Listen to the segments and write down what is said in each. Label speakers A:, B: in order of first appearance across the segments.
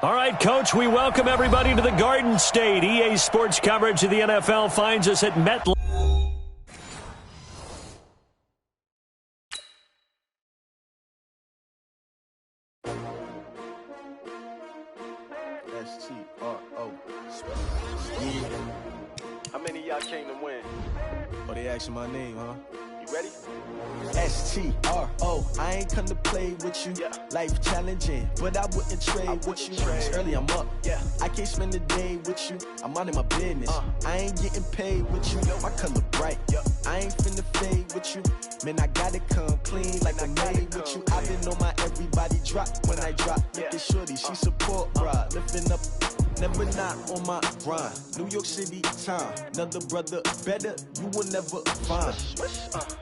A: All right, Coach, we welcome everybody to the Garden State. EA Sports coverage of the NFL finds us at MetLife.
B: S-T-R-O. How many of y'all came to win? Oh, they asking my name, huh? You ready? S-T-R-O. I ain't come to play with you. Yeah. Life challenging, but I wouldn't trade with you. It's early, I'm up. Yeah. I can't spend the day with you. I'm out of my business. I ain't getting paid with you. My color bright. I ain't finna fade with you. Man, I gotta come clean like I made with you. I been on my everybody drop when I drop. Look at shorty, she support, bruh. Lifting up. Never not on my grind. New York City time. Another brother better, you will never find.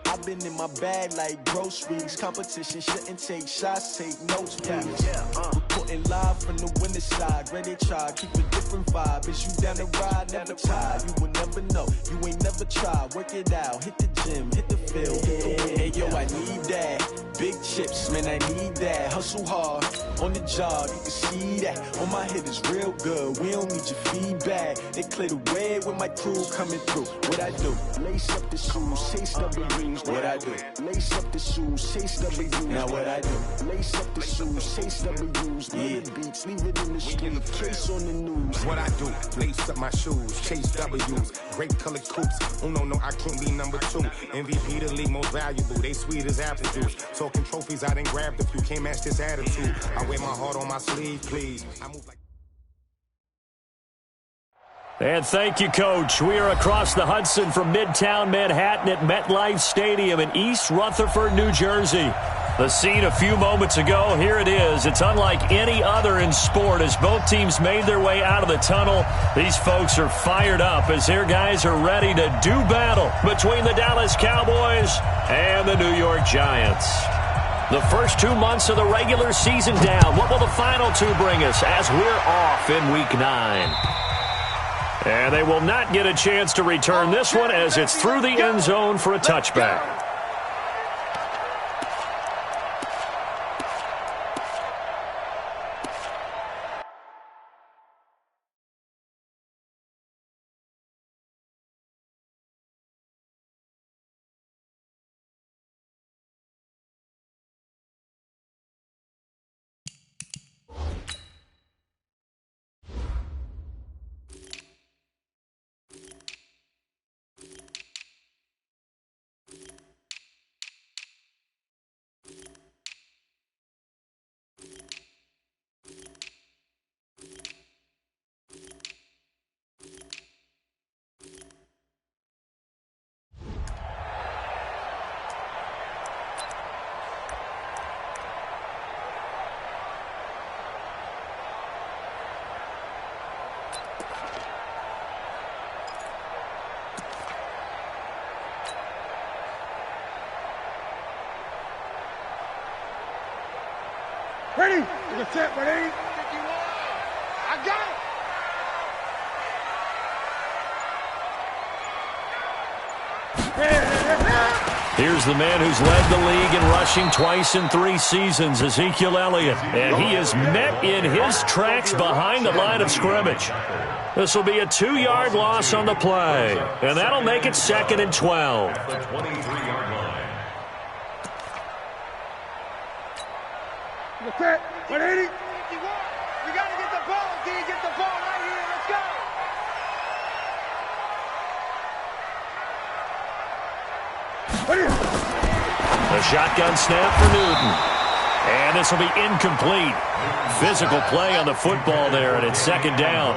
B: I've been in my bag like groceries. Competition shouldn't take shots, take notes, please. Reporting live from the winter side. Ready to try, keep a different vibe. Is you down the ride, never tired. You will never know, you ain't never tried. Work it out, hit the gym, hit the field. Hey yo, I need that. Big chips, man, I need that. Hustle hard, on the job, you can see that. On my head is real good, we don't need your feedback. They clear the way with my crew coming through. What I do? Lace up the shoes, chase W's. What I do? Lace up the shoes, chase W's. Now what I do? Lace up the shoes, chase W's. Yeah, beats, leave it in the street, case on the news.
C: What I do? Lace up my shoes, chase W's. Grape colored coops. Oh no, I can't be number 2. MVP the league most valuable. They sweet as apple juice. Talking trophies, I done grabbed a few. Can't match this attitude. I wear my heart on my sleeve, please. I move like.
A: And thank you, Coach. We are across the Hudson from Midtown Manhattan at MetLife Stadium in East Rutherford, New Jersey. The scene a few moments ago, here it is. It's unlike any other in sport as both teams made their way out of the tunnel. These folks are fired up as their guys are ready to do battle between the Dallas Cowboys and the New York Giants. The first 2 months of the regular season down. What will the final 2 bring us as we're off in Week 9? And they will not get a chance to return this one as it's through the end zone for a touchback.
D: Ready? You're set, ready? I got
A: it! Here's the man who's led the league in rushing twice in 3 seasons, Ezekiel Elliott. And he is met in his tracks behind the line of scrimmage. This will be a 2-yard loss on the play. And that'll make it 2nd and 12.
D: The 23-yard line. You're set, 180. You got to get the ball, D. Get the ball right here. Let's go.
A: The shotgun snap for Newton. And this will be incomplete. Physical play on the football there, and it's 2nd down.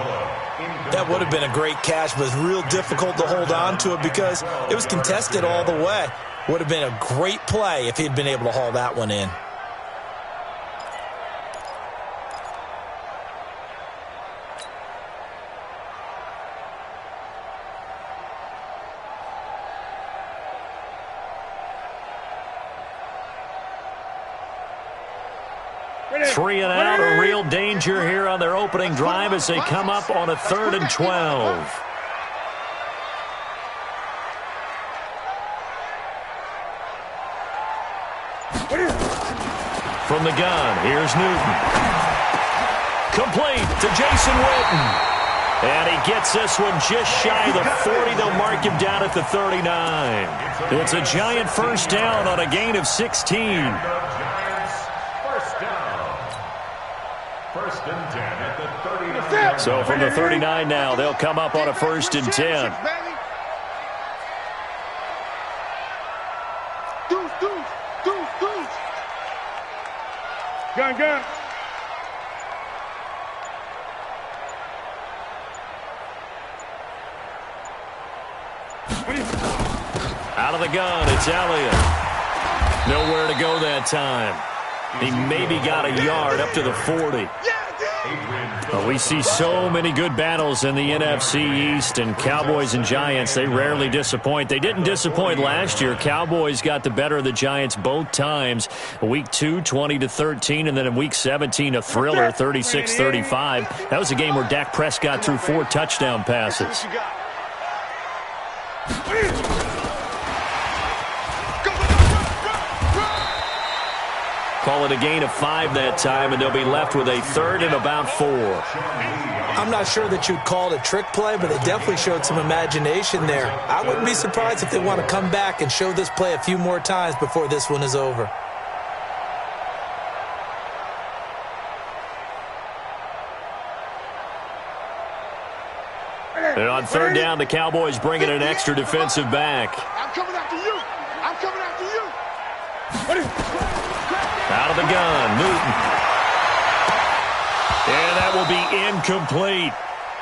E: That would have been a great catch, but real difficult to hold on to it because it was contested all the way. Would have been a great play if he'd been able to haul that one in.
A: 3 and out, a real danger here on their opening drive as they come up on a 3rd and 12. From the gun, here's Newton. Complete to Jason Witten. And he gets this one just shy of the 40. They'll mark him down at the 39. It's a Giant first down on a gain of 16.
F: First and 10 at the 39.
A: So from the 39 now, they'll come up on a 1st and 10.
D: Gun.
A: Out of the gun, it's Elliott. Nowhere to go that time. He maybe got a yard up to the 40. We see so many good battles in the NFC East, and Cowboys and Giants, they rarely disappoint. They didn't disappoint last year. Cowboys got the better of the Giants both times. Week 2, 20-13, and then in Week 17, a thriller, 36-35. That was a game where Dak Prescott threw 4 touchdown passes. Call it a gain of 5 that time, and they'll be left with a 3rd and about 4.
E: I'm not sure that you'd call it a trick play, but they definitely showed some imagination there. I wouldn't be surprised if they want to come back and show this play a few more times before this one is over.
A: And on 3rd down, the Cowboys bring in an extra defensive back.
D: I'm coming after you.
A: Out of the gun, Newton. And that will be incomplete.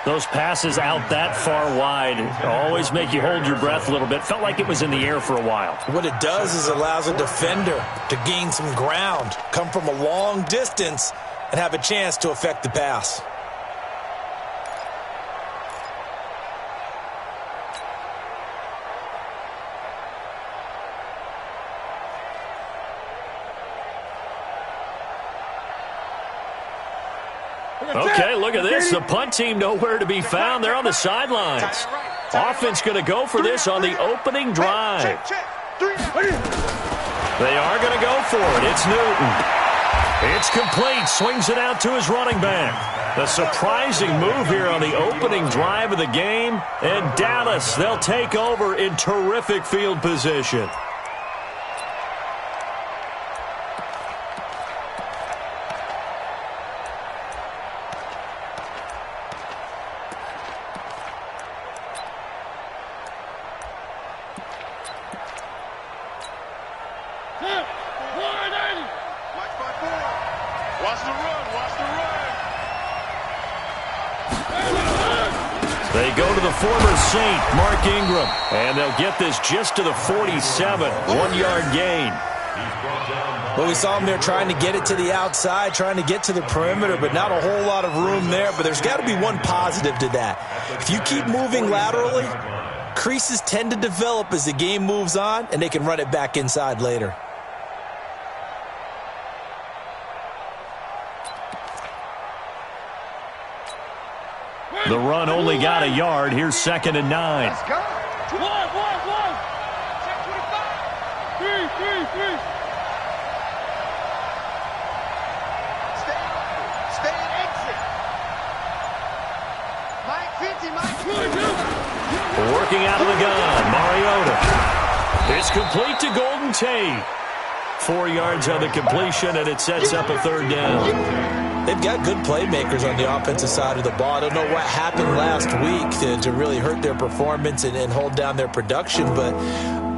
A: Those passes out that far wide always make you hold your breath a little bit. Felt like it was in the air for a while.
E: What it does is allows a defender to gain some ground, come from a long distance, and have a chance to affect the pass.
A: Okay, look at this. The punt team nowhere to be found. They're on the sidelines. Offense going to go for this on the opening drive. They are going to go for it. It's Newton. It's complete. Swings it out to his running back. A surprising move here on the opening drive of the game. And Dallas, they'll take over in terrific field position. They go to the former Saint, Mark Ingram, and they'll get this just to the 47, 1-yard gain.
E: Well, we saw him there trying to get it to the outside, trying to get to the perimeter, but not a whole lot of room there. But there's got to be one positive to that. If you keep moving laterally, creases tend to develop as the game moves on, and they can run it back inside later.
A: The run only got a yard. Here's 2nd and 9.
D: Let's go. 1. Check 25. 3. Stay in exit. Mike 50, Mike.
A: Working out of the gun, Mariota. It's complete to Golden Tate. 4 yards on the completion, and it sets up a 3rd down.
E: They've got good playmakers on the offensive side of the ball. I don't know what happened last week to really hurt their performance and hold down their production, but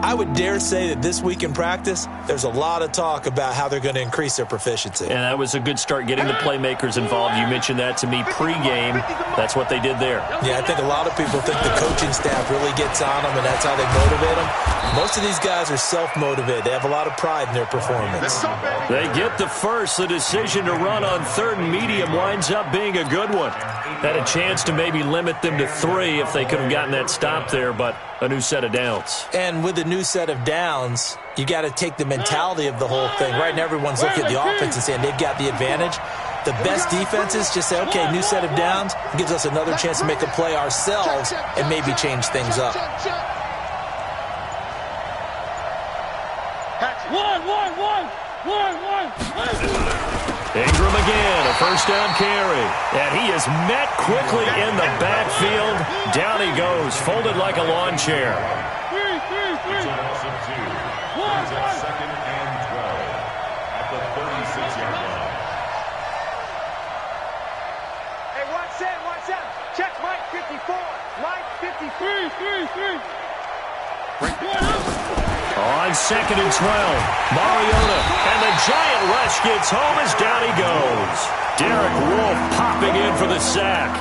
E: I would dare say that this week in practice, there's a lot of talk about how they're going to increase their proficiency.
A: And that was a good start getting the playmakers involved. You mentioned that to me pregame. That's what they did there.
E: Yeah, I think a lot of people think the coaching staff really gets on them, and that's how they motivate them. Most of these guys are self-motivated. They have a lot of pride in their performance.
A: They get the first. The decision to run on 3rd and medium winds up being a good one. Had a chance to maybe limit them to 3 if they could have gotten that stop there, but a new set of downs.
E: And with a new set of downs, you got to take the mentality of the whole thing. Right now, everyone's looking at the offense and saying they've got the advantage. The best defenses just say, okay, new set of downs, gives us another chance to make a play ourselves and maybe change things up.
A: Ingram again, a first down carry. And he is met quickly in the backfield. Down he goes, folded like a lawn chair.
F: Second and 12 at the 36-yard line.
D: Hey, watch out. Check Mike 54. Mike 53.
A: On second and 12, Mariota, and the giant rush gets home as down he goes. Derek Wolfe popping in for the sack.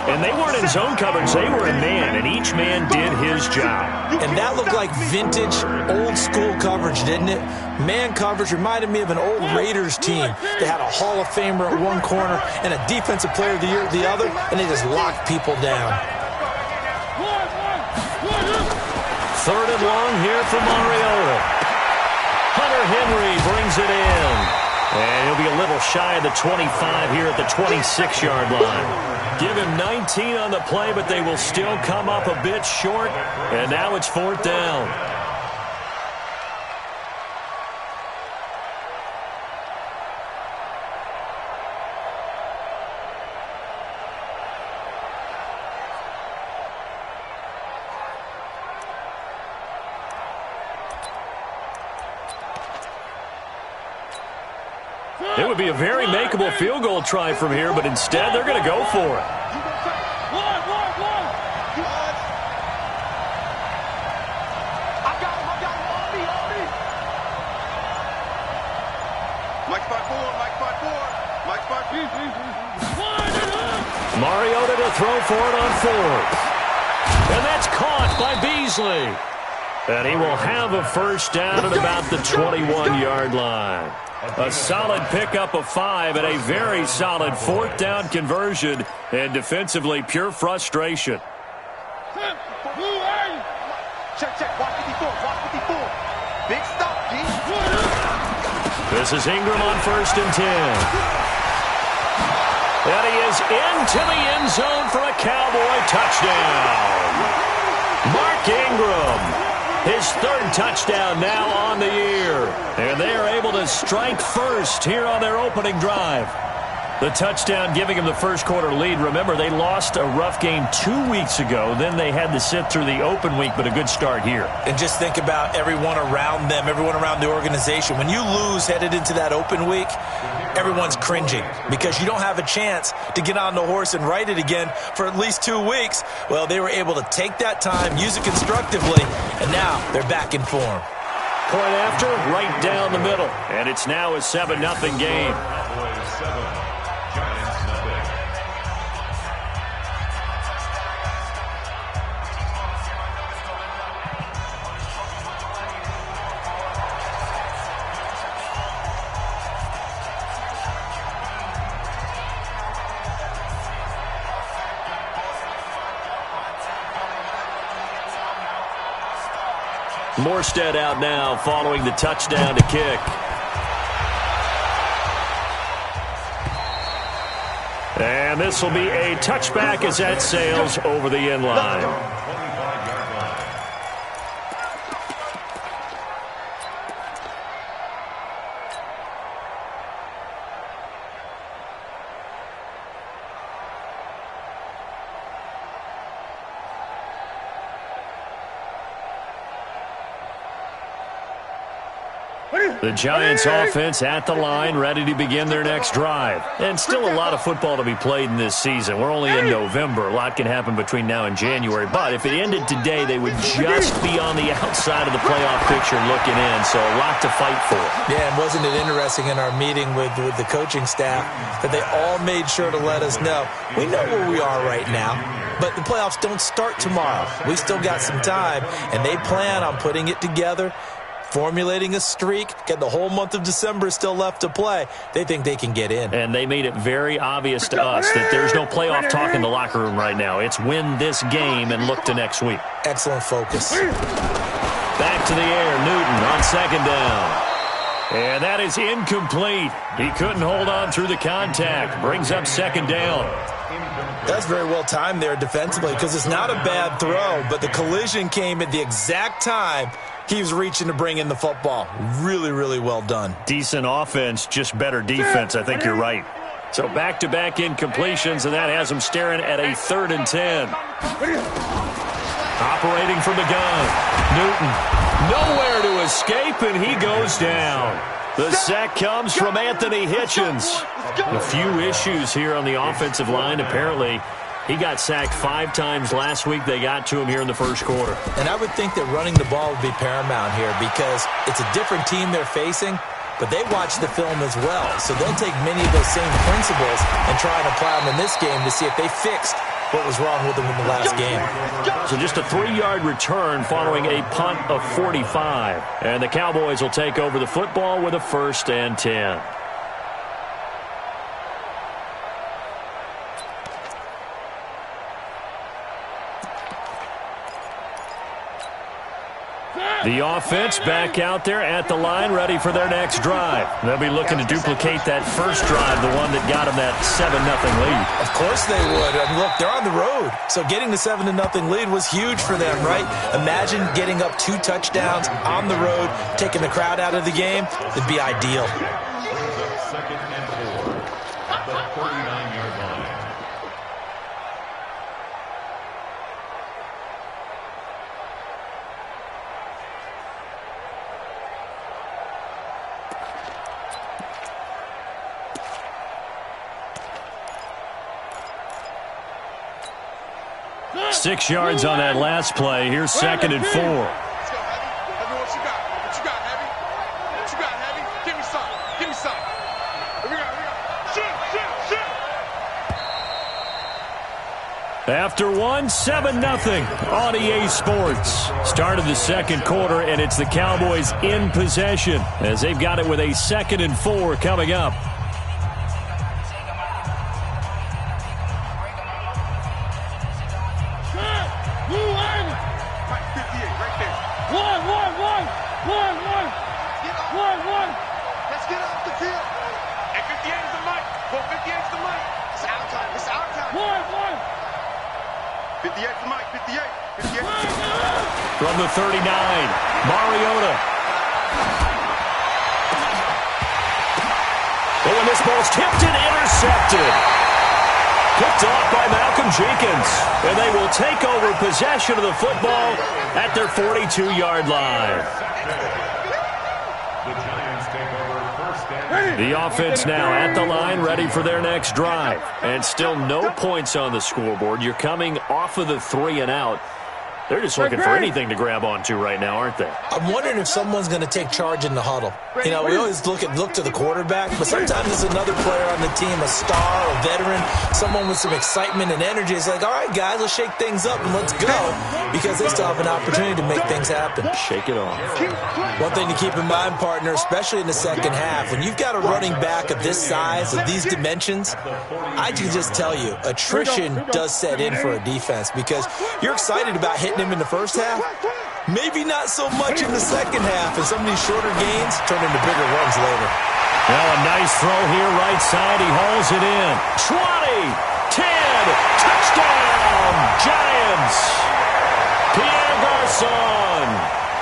A: And they weren't in zone coverage, they were in man, and each man did his job.
E: And that looked like vintage, old-school coverage, didn't it? Man coverage reminded me of an old Raiders team. They had a Hall of Famer at one corner and a Defensive Player of the Year at the other, and they just locked people down.
A: Third and long here for Mariota. Hunter Henry brings it in. And he'll be a little shy of the 25 here at the 26-yard line. Give him 19 on the play, but they will still come up a bit short. And now it's fourth down. It would be a very makeable field goal try from here, but instead they're going to go for it. Mariota to throw for it on fourth. And that's caught by Beasley. And he will have a first down at about the 21-yard line. A solid pickup of 5 and a very solid fourth down conversion. And defensively, pure frustration.
D: Check. Watch 54. Big stop, G.
A: This is Ingram on first and 10. And he is into the end zone for a Cowboy touchdown. Mark Ingram. His third touchdown now on the year. And they are able to strike first here on their opening drive. The touchdown giving them the first quarter lead. Remember, they lost a rough game 2 weeks ago. Then they had to sit through the open week, but a good start here.
E: And just think about everyone around them, everyone around the organization. When you lose headed into that open week, everyone's cringing because you don't have a chance to get on the horse and ride it again for at least 2 weeks. Well, they were able to take that time, use it constructively, and now they're back in form.
A: Point after, right down the middle. And it's now a 7-0 game. Morstead out now following the touchdown to kick. And this will be a touchback as that sails over the end line. The Giants offense at the line, ready to begin their next drive. And still a lot of football to be played in this season. We're only in November. A lot can happen between now and January. But if it ended today, they would just be on the outside of the playoff picture looking in. So a lot to fight for.
E: Yeah, and wasn't it interesting in our meeting with the coaching staff that they all made sure to let us know, we know where we are right now, but the playoffs don't start tomorrow. We still got some time, and they plan on putting it together formulating a streak. Get the whole month of December still left to play. They think they can get in.
A: And they made it very obvious to us that there's no playoff talk in the locker room right now. It's win this game and look to next week.
E: Excellent focus.
A: Back to the air, Newton on second down. And that is incomplete. He couldn't hold on through the contact. Brings up second down.
E: That's very well timed there defensively because it's not a bad throw, but the collision came at the exact time he was reaching to bring in the football. Really, really well done.
A: Decent offense, just better defense. I think you're right. So back-to-back incompletions, and that has him staring at a 3rd and 10. Operating from the gun. Newton. Nowhere to escape, and he goes down. The sack comes from Anthony Hitchens. A few issues here on the offensive line. Apparently, he got sacked 5 times last week. They got to him here in the first quarter.
E: And I would think that running the ball would be paramount here because it's a different team they're facing, but they watch the film as well. So they'll take many of those same principles and try and apply them in this game to see if they fixed what was wrong with them in the last game.
A: So just a 3-yard return following a punt of 45. And the Cowboys will take over the football with a 1st and 10. The offense back out there at the line, ready for their next drive. They'll be looking to duplicate that first drive, the one that got them that 7-0 lead.
E: Of course they would. I mean, look, they're on the road. So getting the 7-0 lead was huge for them, right? Imagine getting up 2 touchdowns on the road, taking the crowd out of the game. It'd be ideal.
F: 2nd and 4 at the 39-yard line.
A: Six yards on that last play. Here's 2nd and 4.
D: Let's go, Heavy. Heavy, what you got? What you got, Heavy? What you got, Heavy? Give me some. Give me some. Here we go. Shoot.
A: After 7-0 on EA Sports. Start of the second quarter, and it's the Cowboys in possession as they've got it with a 2nd and 4 coming up.
D: Let's get off the field. And 58 is the mic. Well, 58 is the mic. It's our time. It's our time. 58 is the mic. 58. 58.
A: From the 39, Mariota. Oh, and this ball's tipped and intercepted. Picked off by Malcolm Jenkins. And they will take over possession of the football at their 42-yard line.
F: The Giants take over 1st and 10.
A: The offense now at the line, ready for their next drive. And still no points on the scoreboard. You're coming off of the 3 and out. They're just looking for anything to grab onto right now, aren't they?
E: I'm wondering if someone's going to take charge in the huddle. You know, we always look to the quarterback, but sometimes there's another player on the team, a star, a veteran, someone with some excitement and energy. It's like, all right, guys, let's shake things up and let's go, because they still have an opportunity to make things happen.
A: Shake it off.
E: One thing to keep in mind, partner, especially in the second half, when you've got a running back of this size, of these dimensions, I can just tell you, attrition does set in for a defense, because you're excited about hitting him in the first half, maybe not so much in the second half, and some of these shorter gains turn into bigger runs later.
A: Well, a nice throw here, right side. He hauls it in. 20, 10, touchdown, Giants. Pierre Garçon,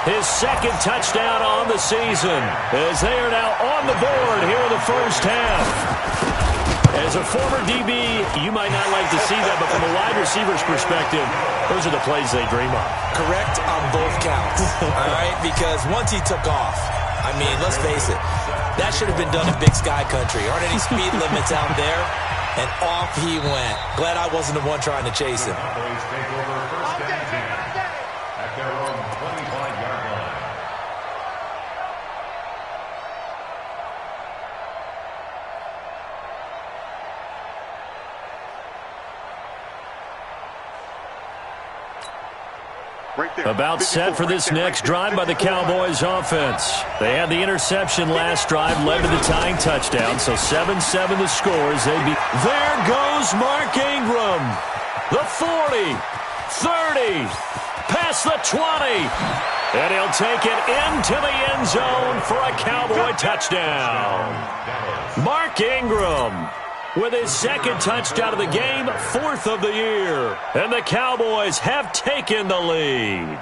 A: his 2nd touchdown on the season, as they are now on the board here in the first half. As a former DB, you might not like to see that, but from a wide receiver's perspective, those are the plays they dream of.
E: Correct on both counts, all right? Because once he took off, I mean, let's face it, that should have been done in Big Sky Country. Aren't any speed limits out there? And off he went. Glad I wasn't the one trying to chase him.
F: Cowboys take over 1st and 10 at their own 25-yard line.
A: About set for this next drive by the Cowboys offense. They had the interception last drive, led to the tying touchdown, so 7-7 the scores. There goes Mark Ingram. The 40, 30, past the 20. And he'll take it into the end zone for a Cowboy touchdown. Mark Ingram with his second touchdown of the game, 4th of the year. And the Cowboys have taken the lead.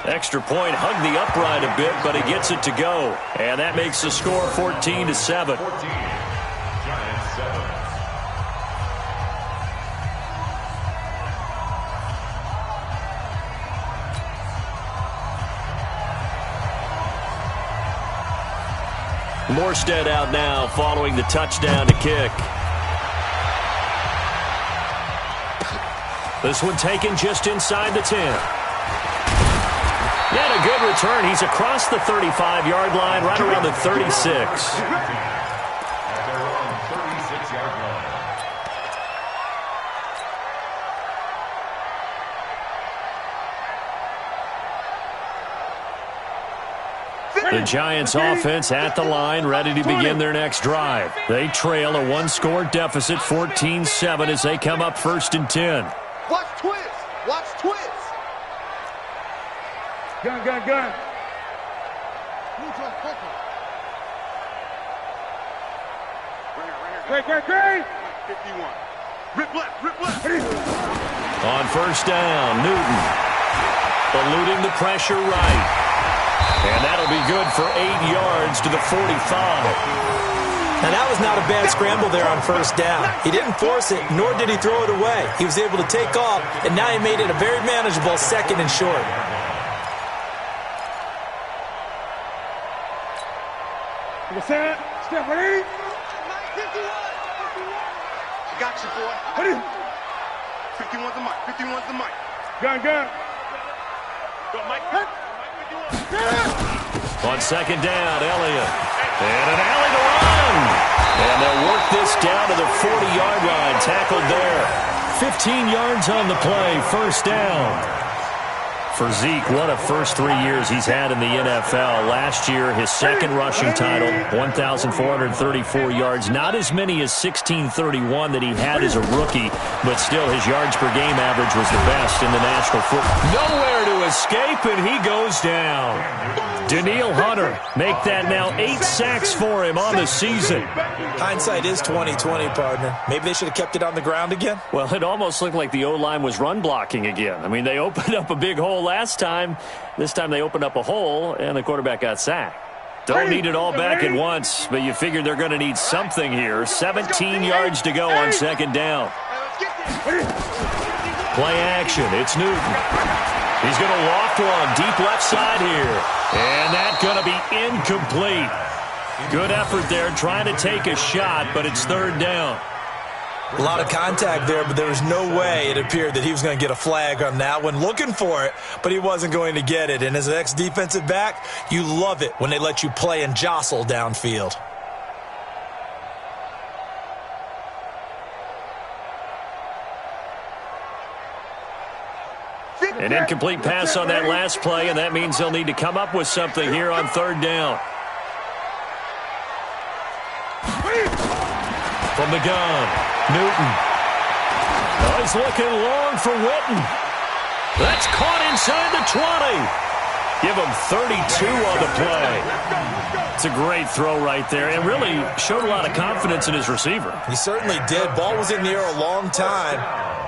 A: Extra point hugged the upright a bit, but he gets it to go. And that makes the score 14-7. Morstead out now following the touchdown to kick. This one taken just inside the 10. And a good return. He's across the 35-yard line, right around the 36. The Giants offense at the line, ready to begin their next drive. They trail a one-score deficit, 14-7, as they come up 1st and 10.
D: Watch twist. Watch twist. Gun. Great. 51. Rip left.
A: On 1st down, Newton eluding the pressure right. And that'll be good for 8 yards to the 45.
E: And that was not a bad scramble there on 1st down. He didn't force it, nor did he throw it away. He was able to take off, and now he made it a very manageable 2nd and short.
D: Step ready. I got you, boy. 51's the mic. 51's the mic. Gun. Go, Mike.
A: On 2nd down, Elliott. And an alley to run. And they'll work this down to the 40-yard line. Tackled there. 15 yards on the play. 1st down. For Zeke, what a first 3 years he's had in the NFL. Last year, his 2nd rushing title, 1,434 yards. Not as many as 1,631 that he had as a rookie, but still his yards per game average was the best in the National Football. Nowhere to escape, and he goes down. Danielle Hunter make that now 8 sacks for him on the season.
E: Hindsight is 20/20, partner. Maybe they should have kept it on the ground again.
A: Well, it almost looked like the O-line was run blocking again. I mean, they opened up a big hole last time. This time they opened up a hole, and the quarterback got sacked. Don't need it all back at once, but you figure they're going to need something here. 17 yards to go on 2nd down. Play action. It's Newton. He's going to loft one deep left side here. And that's going to be incomplete. Good effort there trying to take a shot, but it's 3rd down.
E: A lot of contact there, but there was no way it appeared that he was going to get a flag on that one. Looking for it, but he wasn't going to get it. And as an ex-defensive back, you love it when they let you play and jostle downfield.
A: An incomplete pass on that last play, and that means they'll need to come up with something here on 3rd down. From the gun, Newton. Oh, he's looking long for Witten. That's caught inside the 20. Give him 32 on the play. It's a great throw right there, and really showed a lot of confidence in his receiver.
E: He certainly did. Ball was in the air a long time,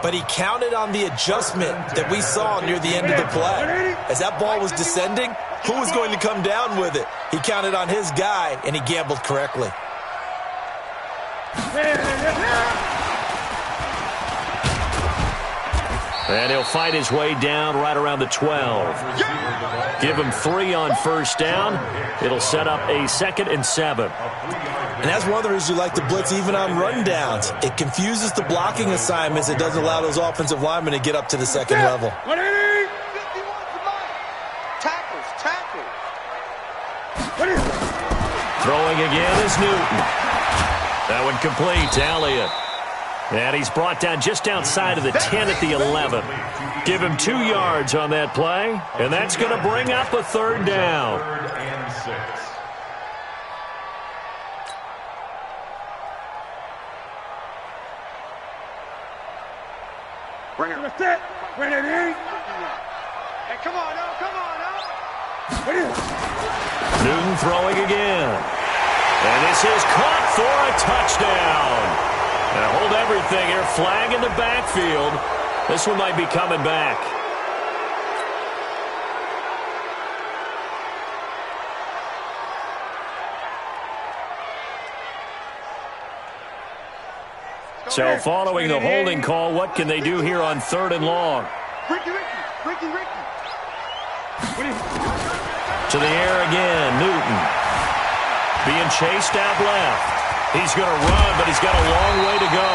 E: but he counted on the adjustment that we saw near the end of the play. As that ball was descending, who was going to come down with it? He counted on his guy, and he gambled correctly.
A: And he'll fight his way down right around the 12. Give him 3 on 1st down. It'll set up a 2nd and 7.
E: And that's one of the reasons you like to blitz even on rundowns. It confuses the blocking assignments. It doesn't allow those offensive linemen to get up to the 2nd level.
A: Throwing again is Newton. That one complete to Elliott. And he's brought down just outside of the 10 at the 11. Give him 2 yards on that play, and that's going to bring up a third down.
F: Third and 6.
D: Bring it. That's it. Bring it in. Hey, come on now. Come on now.
A: Newton throwing again. And this is caught for a touchdown. Now hold everything here. Flag in the backfield. This one might be coming back. So following the holding call, what can they do here on 3rd and long?
D: Ricky.
A: To the air again, Newton. Being chased out left. He's going to run, but he's got a long way to go.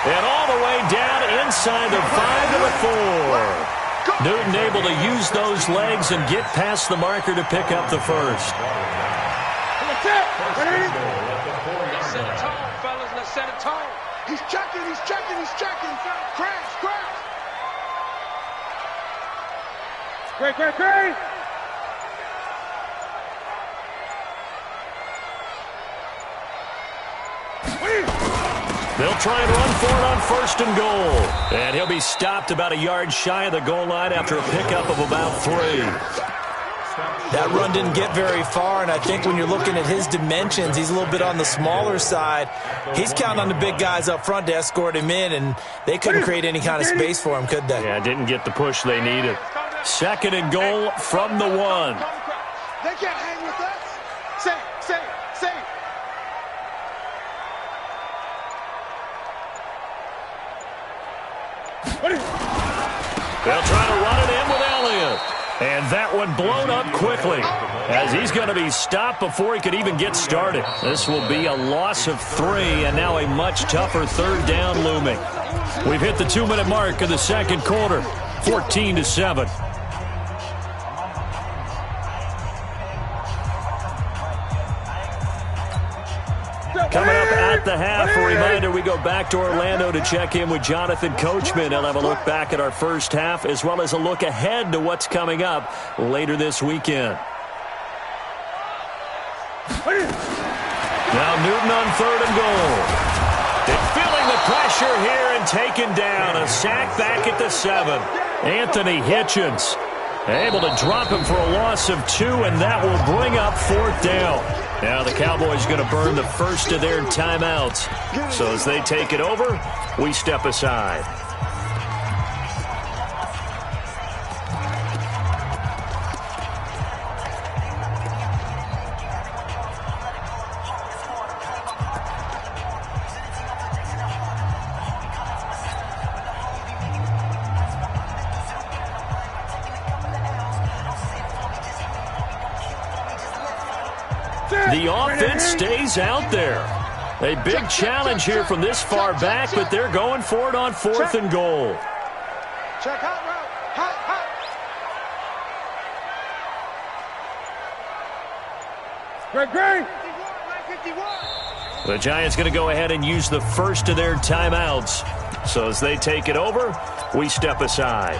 A: And all the way down inside the 5 to the 4. Newton able to use those legs and get past the marker to pick up the first.
D: Let's set a tone, fellas. Let's set a tone. He's checking. Crash. Great.
A: They'll try and run for it on 1st and goal. And he'll be stopped about a yard shy of the goal line after a pickup of about 3.
E: That run didn't get very far, and I think when you're looking at his dimensions, he's a little bit on the smaller side. He's counting on the big guys up front to escort him in, and they couldn't create any kind of space for him, could they?
A: Yeah, didn't get the push they needed. 2nd and goal from the 1.
D: They can't hang with us. Say.
A: They'll try to run it in with Elliott. And that one blown up quickly as he's going to be stopped before he could even get started. This will be a loss of 3 and now a much tougher 3rd down looming. We've hit the 2-minute mark of the 2nd quarter, 14-7. Coming up at the half, a reminder, we go back to Orlando to check in with Jonathan Coachman. He'll have a look back at our first half as well as a look ahead to what's coming up later this weekend. Now Newton on 3rd and goal. And feeling the pressure here and taken down. A sack back at the 7. Anthony Hitchens able to drop him for a loss of 2, and that will bring up 4th down. Now the Cowboys going to burn the first of their timeouts. So as they take it over, we step aside. The offense stays out there. A big challenge here from this far back, but they're going for it on 4th and goal.
D: Check hot route. Great.
A: The Giants going to go ahead and use the first of their timeouts. So as they take it over, we step aside.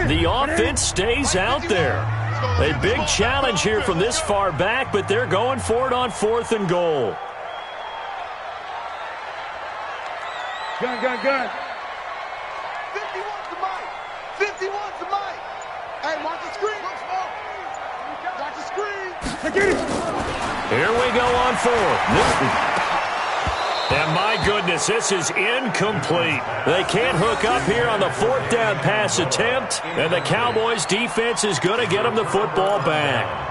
A: The offense stays out there. A big challenge here from this far back, but they're going for it on 4th and goal.
D: Gun. 51's the mic. 51's the mic. Hey, watch the screen. Watch the screen.
A: Here we go on 4th. Newton. And my goodness, this is incomplete. They can't hook up here on the 4th down pass attempt, and the Cowboys defense is going to get them the football back.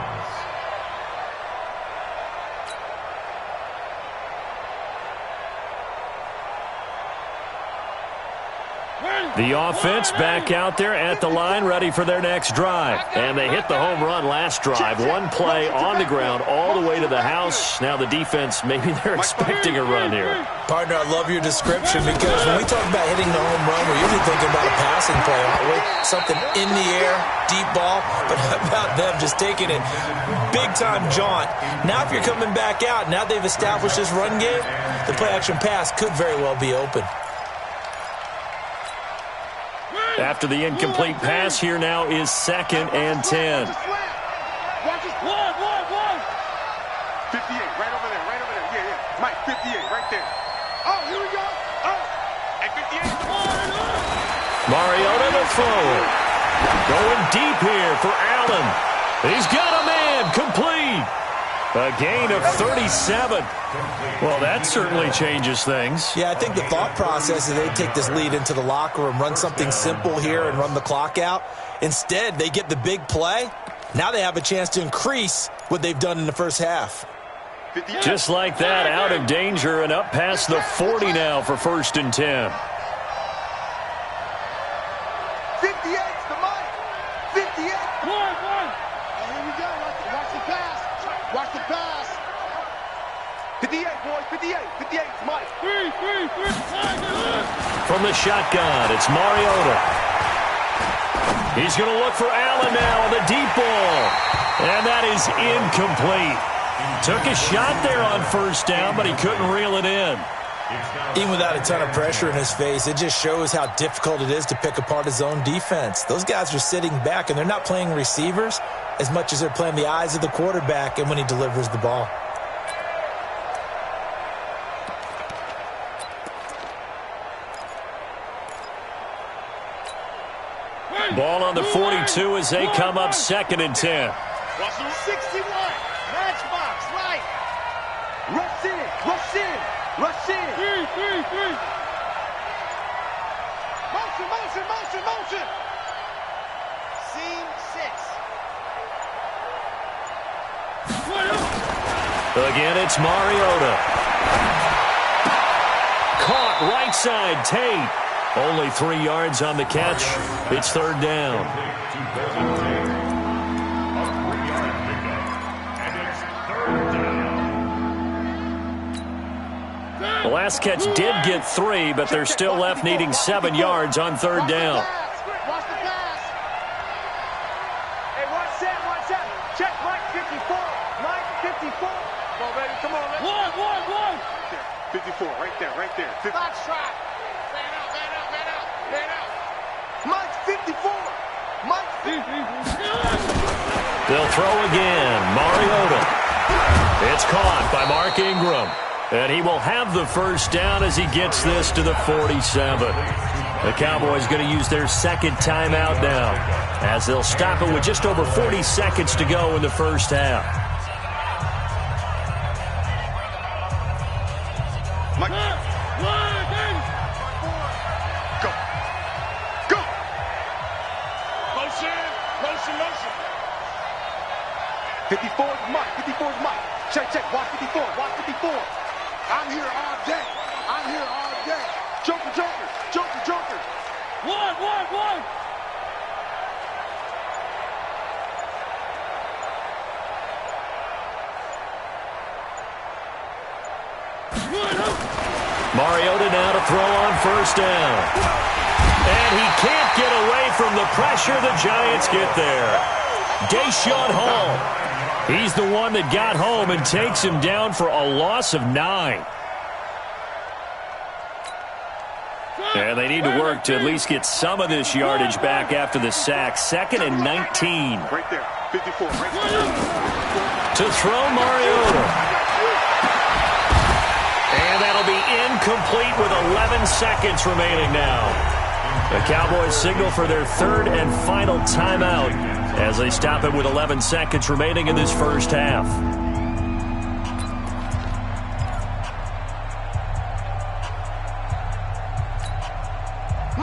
A: The offense back out there at the line, ready for their next drive. And they hit the home run last drive. One play on the ground all the way to the house. Now the defense, maybe they're expecting a run here.
E: Partner, I love your description because when we talk about hitting the home run, we're usually thinking about a passing play, aren't we? Something in the air, deep ball. But how about them just taking it big-time jaunt? Now if you're coming back out, now they've established this run game, the play-action pass could very well be open.
A: After the incomplete pass, here now is 2nd and 10.
D: 58, right over there. Yeah. Mike, 58, right there. Oh, here we go. Oh, at 58.
A: Mariota to throw it. Going deep here for Allen. He's got a man, complete. A gain of 37. Well, that certainly changes things.
E: Yeah, I think the thought process is they take this lead into the locker room, run something simple here and run the clock out. Instead, they get the big play. Now they have a chance to increase what they've done in the first half.
A: Just like that, out of danger and up past the 40 now for 1st and 10.
D: 58's the mic. 58. One. And here we go. Watch the pass. Watch the pass. 58, boys. 58's Mike. 3.
A: From the shotgun, it's Mariota. He's going to look for Allen now on the deep ball. And that is incomplete. Took a shot there on 1st down, but he couldn't reel it in.
E: Even without a ton of pressure in his face, it just shows how difficult it is to pick apart his own defense. Those guys are sitting back, and they're not playing receivers as much as they're playing the eyes of the quarterback and when he delivers the ball.
A: Ball on the 42 as they come up 2nd and 10.
D: 61. Matchbox, right. Rush in. 3. Motion. Seam 6.
A: Again, it's Mariota. Caught right side, Tate. Only 3 yards on the catch. It's 3rd down. The last catch did get 3, but they're still left needing 7 yards on 3rd down.
D: Watch the pass. Hey, watch that. Check Mike 54. Mike 54. Come on, baby. Come on. One. 54, right there. Box trap. Man out. Mike 54. Mike 54.
A: They'll throw again. Mariota. It's caught by Mark Ingram. And he will have the 1st down as he gets this to the 47. The Cowboys going to use their 2nd timeout now as they'll stop it with just over 40 seconds to go in the 1st half.
D: Mike. Go. Motion. 54's Mike. Check. Watch 54. I'm here all day. Joker. One.
A: Mariota now to throw on 1st down. And he can't get away from the pressure. The Giants get there. Deshaun Hall. He's the one that got home and takes him down for a loss of 9. And they need to work to at least get some of this yardage back after the sack. 2nd and 19.
D: Right there. 54. Right there.
A: To throw Mariota. And that'll be incomplete with 11 seconds remaining now. The Cowboys signal for their 3rd and final timeout as they stop it with 11 seconds remaining in this 1st half.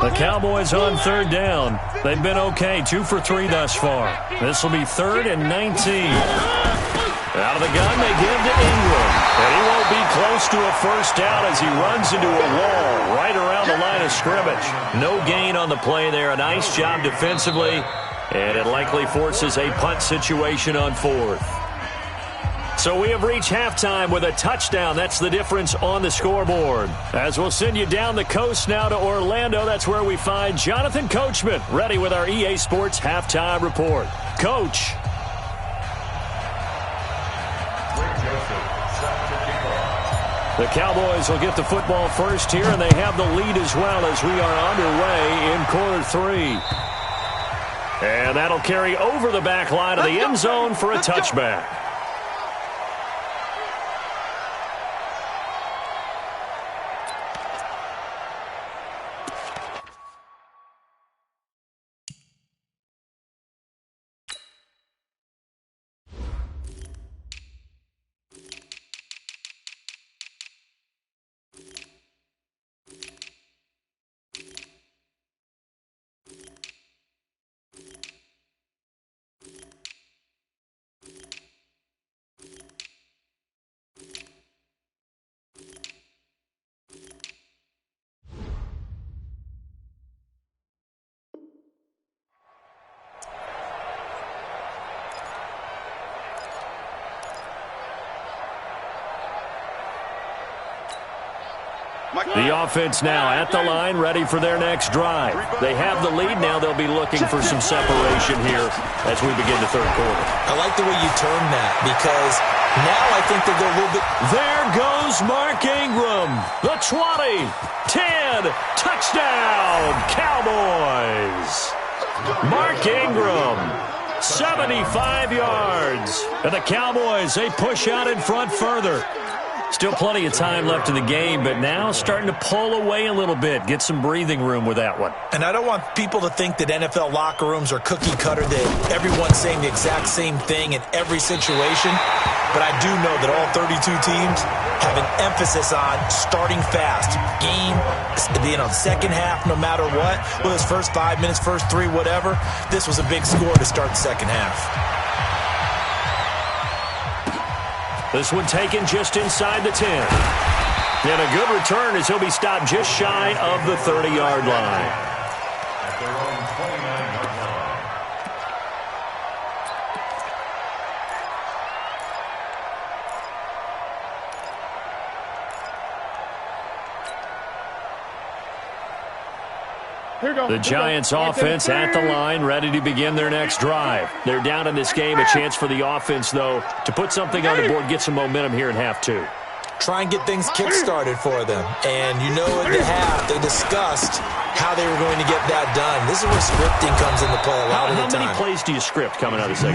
A: The Cowboys on 3rd down. They've been okay, 2 for 3 thus far. This will be 3rd and 19. Out of the gun, they give to Ingram. And he won't be close to a first down as he runs into a wall right around the line of scrimmage. No gain on the play there. A nice job defensively. And it likely forces a punt situation on 4th. So we have reached halftime with a touchdown. That's the difference on the scoreboard. As we'll send you down the coast now to Orlando, that's where we find Jonathan Coachman, ready with our EA Sports Halftime Report. Coach. The Cowboys will get the football first here, and they have the lead as well as we are underway in quarter 3. And that'll carry over the back line of the end zone for a touchback. The offense now at the line, ready for their next drive. They have the lead. Now they'll be looking for some separation here as we begin the third quarter.
E: I like the way you term that because now I think they'll go a little bit.
A: There goes Mark Ingram. The 20, 10, touchdown, Cowboys. Mark Ingram, 75 yards. And the Cowboys, they push out in front further. Still plenty of time left in the game, but now starting to pull away a little bit. Get some breathing room with that one.
E: And I don't want people to think that NFL locker rooms are cookie cutter, that everyone's saying the exact same thing in every situation. But I do know that all 32 teams have an emphasis on starting fast. Game, second half, no matter what. Whether it's first 5 minutes, first 3, whatever. This was a big score to start the second half.
A: This one taken just inside the 10. And a good return as he'll be stopped just shy of the 30-yard line.
F: At their own 29-yard line.
A: The Giants offense at the line, ready to begin their next drive. They're down in this game. A chance for the offense, though, to put something on the board, get some momentum here in half 2.
E: Try and get things kick-started for them. And you know at the half, they discussed how they were going to get that done. This is where scripting comes into play a lot of the time.
A: How many plays do you script coming out of the second?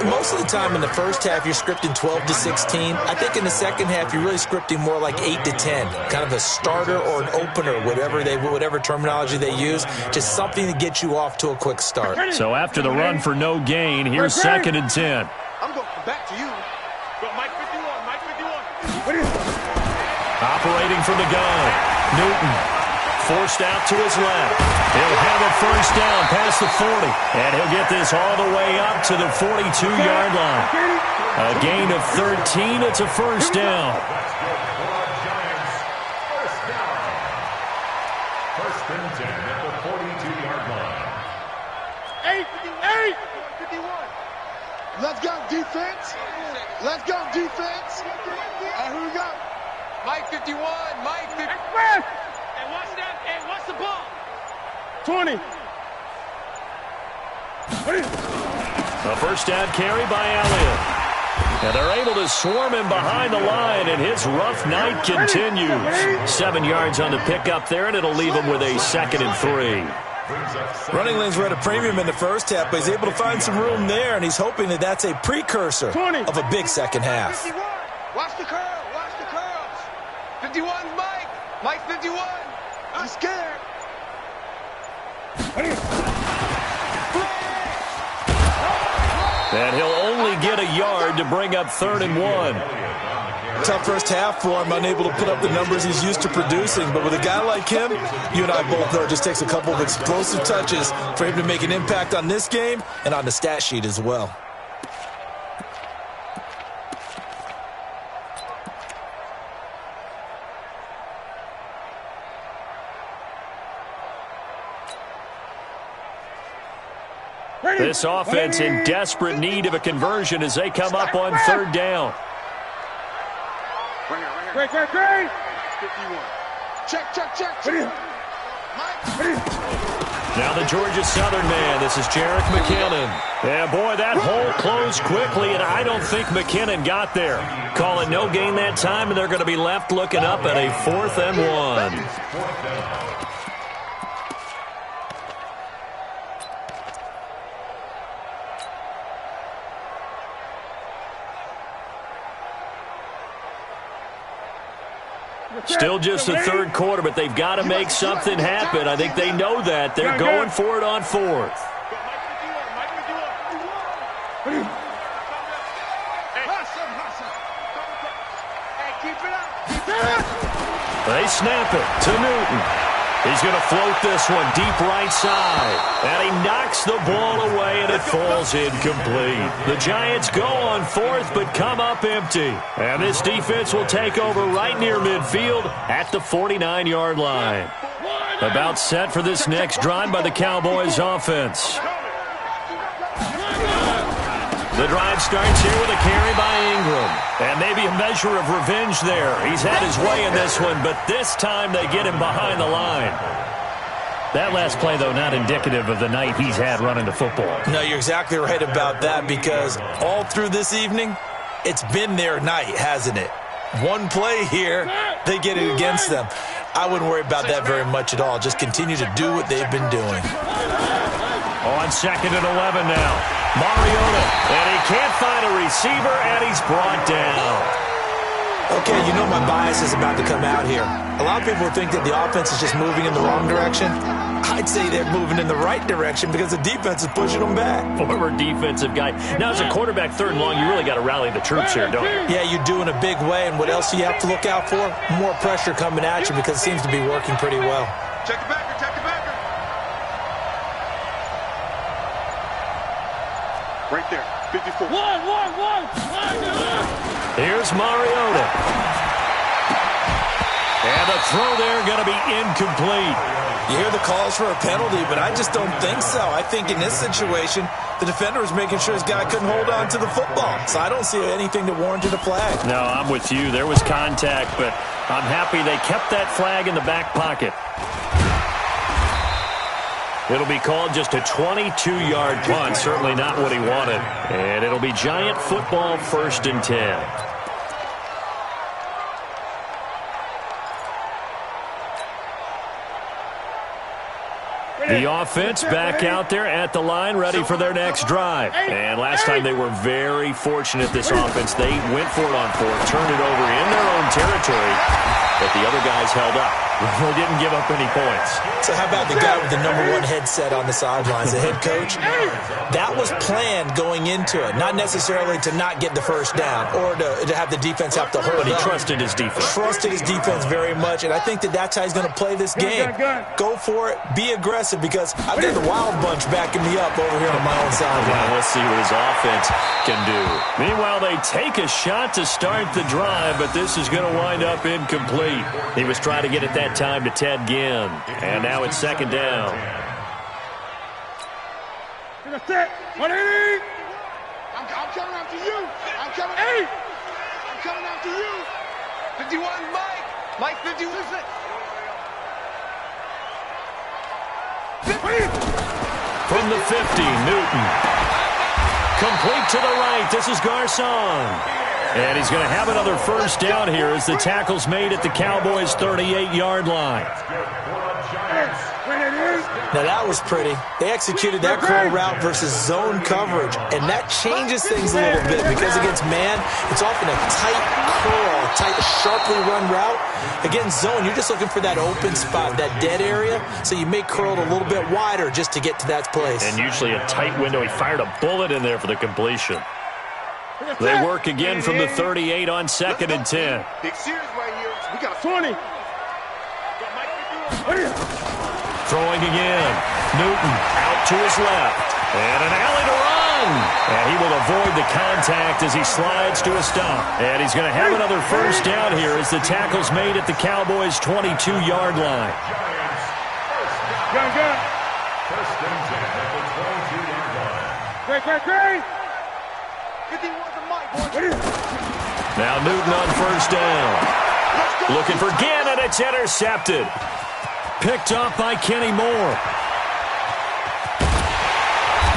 E: Most of the time in the first half, you're scripting 12 to 16. I think in the second half, you're really scripting more like 8 to 10. Kind of a starter or an opener, whatever terminology they use. Just something to get you off to a quick start.
A: So after the run for no gain, here's 2nd and 10.
D: I'm going back to you. Go, Mike 51, Mike 51.
A: Operating from the gun, Newton forced out to his left. He'll have a first down past the 40, and he'll get this all the way up to the 42-yard line. A gain of 13, it's a first down.
F: First and 10 at the 42-yard line.
D: 51. Let's go, defense. Let's go, defense. Here we go. Mike 51, Mike 51. And watch that, and watch the ball. 20.
A: A first down carry by Elliott. And they're able to swarm him behind the line, and his rough night continues. 7 yards on the pickup there, and it'll leave him with a 2nd and 3.
E: Running lanes were at a premium in the first half, but he's able to find some room there, and he's hoping that that's a precursor of a big second half.
D: 51. Watch the curl. 51, Mike. Mike 51. I'm scared.
A: And he'll only get a yard to bring up 3rd and 1.
E: Tough first half for him, unable to put up the numbers he's used to producing. But with a guy like him, you and I both know it just takes a couple of explosive touches for him to make an impact on this game and on the stat sheet as well.
A: This offense in desperate need of a conversion as they come up on third down.
D: Great. 51. Check.
A: Now the Georgia Southern man. This is Jerick McKinnon. Yeah, boy, that hole closed quickly, and I don't think McKinnon got there. Call it no gain that time, and they're going to be left looking up at a 4th and 1. Still just the third quarter, but they've got to make something happen. I think they know that. They're going for it on 4th. They snap it to Newton. He's going to float this one deep right side. And he knocks the ball away, and it falls incomplete. The Giants go on 4th, but come up empty. And this defense will take over right near midfield at the 49-yard line. About set for this next drive by the Cowboys offense. The drive starts here with a carry by Ingram. And maybe a measure of revenge there. He's had his way in this one, but this time they get him behind the line. That last play, though, not indicative of the night he's had running the football.
E: No, you're exactly right about that, because all through this evening, it's been their night, hasn't it? One play here, they get it against them. I wouldn't worry about that very much at all. Just continue to do what they've been doing.
A: On 2nd and 11 now. Mariota, and he can't find a receiver, and he's brought down.
E: Okay, you know my bias is about to come out here. A lot of people think that the offense is just moving in the wrong direction. I'd say they're moving in the right direction because the defense is pushing them back.
A: Former defensive guy. Now, as a quarterback 3rd and long, you really got to rally the troops here, don't you?
E: Yeah, you do in a big way, and what else do you have to look out for? More pressure coming at you because it seems to be working pretty well.
D: Check the backer. Right there, 54. One.
A: Here's Mariota. And the throw there going to be incomplete.
E: You hear the calls for a penalty, but I just don't think so. I think in this situation, the defender was making sure his guy couldn't hold on to the football. So I don't see anything that warranted a flag.
A: No, I'm with you. There was contact, but I'm happy they kept that flag in the back pocket. It'll be called just a 22-yard punt. Certainly not what he wanted. And it'll be Giant football 1st and 10. The offense back out there at the line, ready for their next drive. And last time they were very fortunate, this offense. They went for it on 4th, turned it over in their own territory, but the other guys held up. They didn't give up any points.
E: So how about the guy with the #1 headset on the sidelines, the head coach? That was planned going into it, not necessarily to not get the first down or to have the defense have to hold
A: But he
E: up.
A: trusted his defense.
E: Trusted his defense very much, and I think that's how he's going to play this game. Go for it. Be aggressive, because I've got the Wild Bunch backing me up over here on my own sideline.
A: Well, let's see what his offense can do. Meanwhile, they take a shot to start the drive, but this is going to wind up incomplete. He was trying to get it that time to Ted Ginn, and now it's 2nd down.
D: I'm coming after you. I'm coming after you. 51, Mike 51.
A: From the 50, Newton. Complete to the right. This is Garcon. And he's going to have another 1st down here as the tackle's made at the Cowboys' 38-yard line.
E: Now that was pretty. They executed that curl route versus zone coverage, and that changes things a little bit because against man, it's often a tight curl, a tight, sharply run route. Against zone, you're just looking for that open spot, that dead area, so you make curl a little bit wider just to get to that place.
A: And usually a tight window. He fired a bullet in there for the completion. They work again from the 38 on 2nd and 10.
D: Big series right here. We got a 20.
A: Throwing again. Newton out to his left. And an alley to run. And he will avoid the contact as he slides to a stop. And he's going to have another 1st down here as the tackle's made at the Cowboys' 22-yard line.
F: First and 10 at the 22-yard line.
A: Now Newton on first down. Looking for Gannon. It's intercepted. Picked off by Kenny Moore.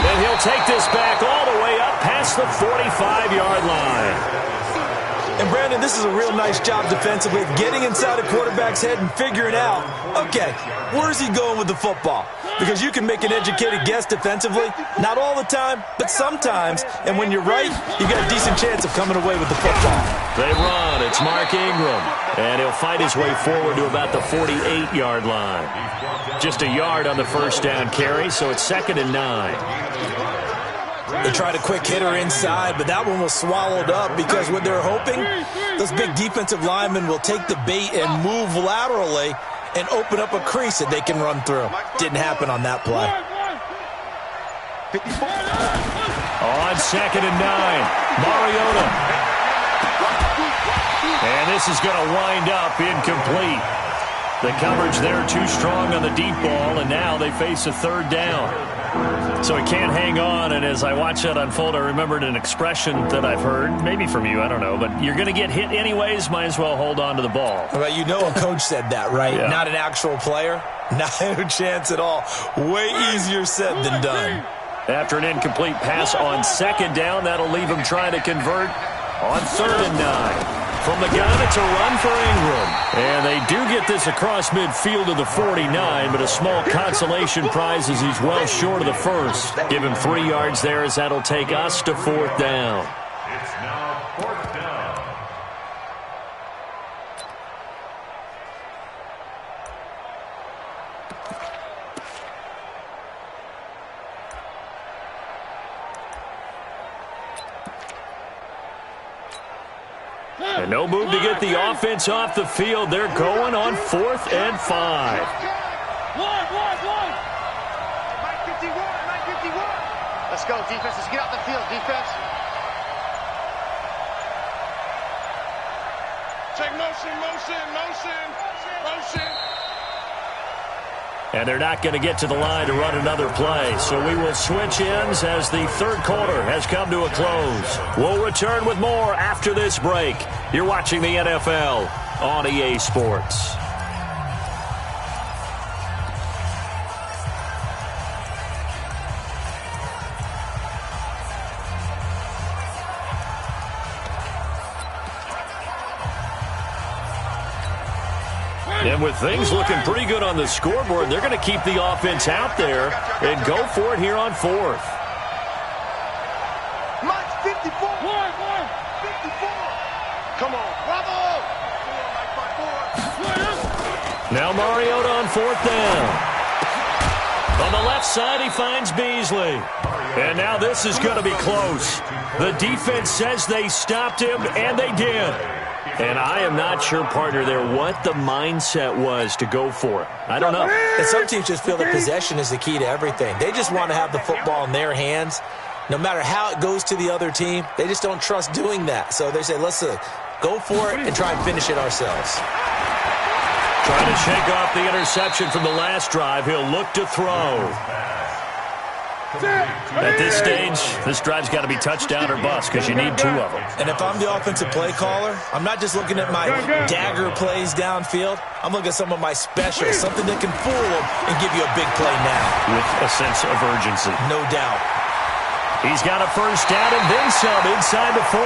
A: And he'll take this back all the way up past the 45-yard line.
E: And, Brandon, this is a real nice job defensively, getting inside a quarterback's head and figuring out, okay, where's he going with the football? Because you can make an educated guess defensively, not all the time, but sometimes. And when you're right, you got a decent chance of coming away with the football.
A: They run. It's Mark Ingram. And he'll fight his way forward to about the 48-yard line. Just a yard on the first down carry, so it's 2nd and 9.
E: They tried a quick hitter inside, but that one was swallowed up because what they're hoping, those big defensive linemen will take the bait and move laterally and open up a crease that they can run through. Didn't happen on that play.
A: On 2nd and 9, Mariota. And this is going to wind up incomplete. The coverage there too strong on the deep ball, and now they face a 3rd down. So he can't hang on, and as I watch that unfold, I remembered an expression that I've heard, maybe from you, I don't know, but you're going to get hit anyways, might as well hold on to the ball.
E: Well, you know a coach said that, right?
A: Yeah.
E: Not an actual player. Not a chance at all. Way easier said than done.
A: After an incomplete pass on 2nd down, that'll leave him trying to convert on 3rd and 9. From the gun, it's a run for Ingram. And they do get this across midfield to the 49, but a small consolation prize as he's well short of the first. Give him 3 yards there as that'll take us to 4th down.
F: It's now 4th down.
A: And no move to get the offense off the field. They're going on 4th and 5.
D: Mike 51. Let's go, defense. Let's get out the field, defense. Take motion.
A: And they're not going to get to the line to run another play. So we will switch ends as the 3rd quarter has come to a close. We'll return with more after this break. You're watching the NFL on EA Sports. And with things looking pretty good on the scoreboard, they're going to keep the offense out there and go for it here on 4th.
D: Mike 54. 54. Come on, bravo.
A: Now Mariota on 4th down. On the left side, he finds Beasley. And now this is going to be close. The defense says they stopped him, and they did. And I am not sure, partner, there what the mindset was to go for it. I don't know.
E: And some teams just feel that possession is the key to everything. They just want to have the football in their hands. No matter how it goes to the other team, they just don't trust doing that. So they say, let's go for it and try and finish it ourselves.
A: Trying to shake off the interception from the last drive. He'll look to throw. At this stage, this drive's got to be touchdown or bust because you need 2 of them.
E: And if I'm the offensive play caller, I'm not just looking at my dagger plays downfield. I'm looking at some of my specials, something that can fool them and give you a big play now.
A: With a sense of urgency.
E: No doubt.
A: He's got a first down and then some inside the 40.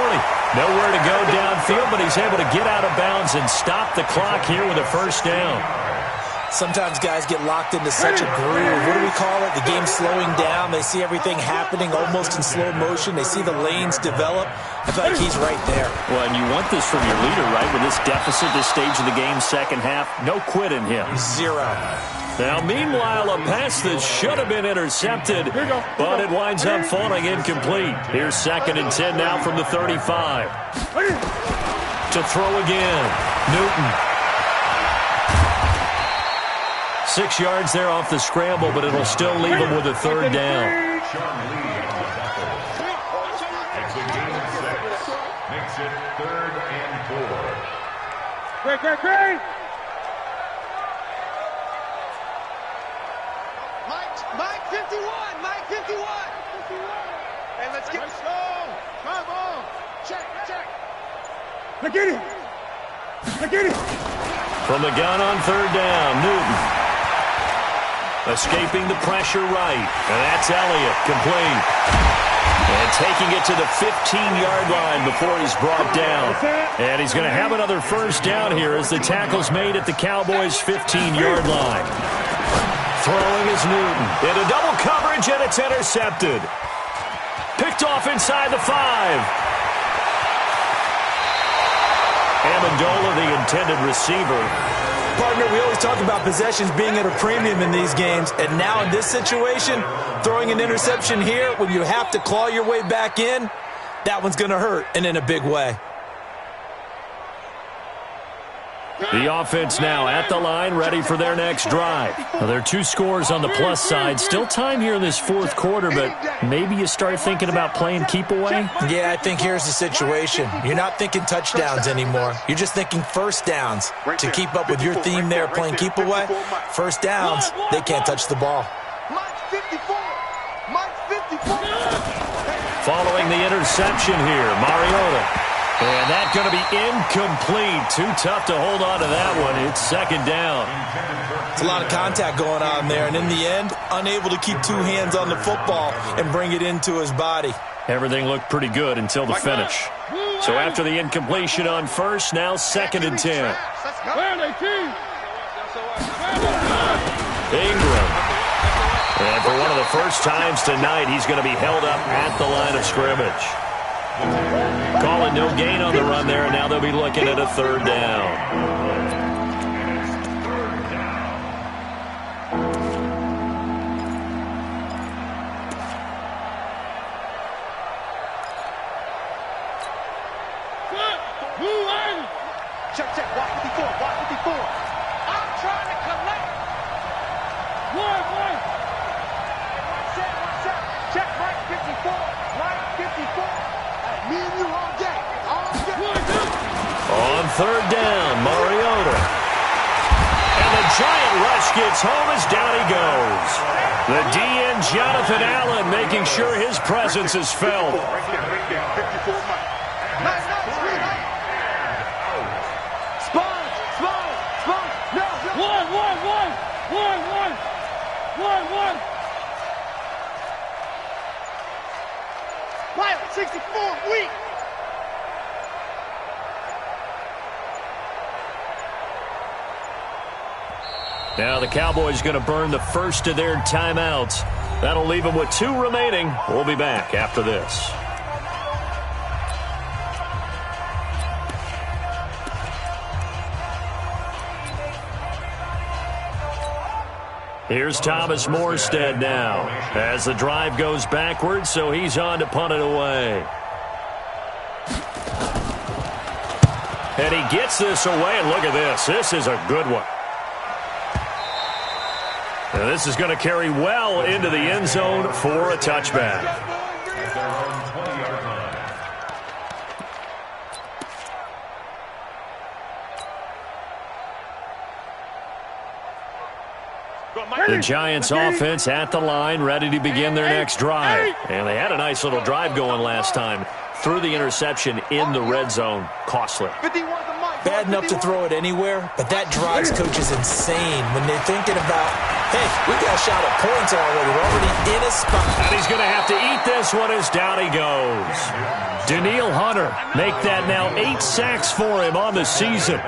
A: Nowhere to go downfield, but he's able to get out of bounds and stop the clock here with a first down.
E: Sometimes guys get locked into such a groove. What do we call it? The game's slowing down. They see everything happening almost in slow motion. They see the lanes develop. I feel like he's right there.
A: Well, and you want this from your leader, right? With this deficit, this stage of the game, second half, no quit in him.
E: 0.
A: Now, meanwhile, a pass that should have been intercepted, but it winds up falling incomplete. Here's 2nd and 10 now from the 35. To throw again, Newton. 6 yards there off the scramble, but it'll still leave him with a 3rd down.
F: Makes it 3rd and 4.
D: Great. Mike 51. let's get slow. Come on. Check. Look at it.
A: From the gun on third down, Newton. Escaping the pressure right. And that's Elliott, complete. And taking it to the 15-yard line before he's brought down. And he's going to have another first down here as the tackle's made at the Cowboys' 15-yard line. Throwing is Newton. Into double coverage, and it's intercepted. Picked off inside the 5. Amendola, the intended receiver.
E: Partner, we always talk about possessions being at a premium in these games, and now in this situation, throwing an interception here when you have to claw your way back in, that one's going to hurt, and in a big way.
A: The offense now at the line, ready for their next drive. Now, there are 2 scores on the plus side. Still time here in this fourth quarter, but maybe you start thinking about playing keep away?
E: Yeah, I think here's the situation. You're not thinking touchdowns anymore. You're just thinking first downs. To keep up with your theme there, playing keep away, first downs, they can't touch the ball.
A: Following the interception here, Mariota. And that's going to be incomplete. Too tough to hold on to that one. It's second down.
E: It's a lot of contact going on there, and in the end, unable to keep 2 hands on the football and bring it into his body.
A: Everything looked pretty good until the finish. So after the incompletion on first, now 2nd and 10. Ingram. And for one of the first times tonight, he's going to be held up at the line of scrimmage. Call it no gain on the run there, and now they'll be looking at a third down.
D: Check, walk 54. I'm trying to collect. One. One set. Check, right 54. Me and you all day.
A: On third down, Mariota. And the giant rush gets home as down he goes. The DN, Jonathan Allen, making sure his presence is felt.
D: Right there. 54 Mike. Nice. Pilot 64, weak.
A: Now the Cowboys going to burn the first of their timeouts. That'll leave them with 2 remaining. We'll be back after this. Here's Thomas Morstead now as the drive goes backwards, so he's on to punt it away. And he gets this away, and look at this. This is a good one. And this is going to carry well into the end zone for a touchback. The Giants offense at the line, ready to begin their next drive. And they had a nice little drive going last time. Threw the interception in the red zone. Costly.
E: Bad enough to throw it anywhere, but that drives coaches insane when they're thinking about, hey, we got a shot at points already. We're already in a spot.
A: And he's going to have to eat this one as down he goes. Danielle Hunter, make that now 8 sacks for him on the season.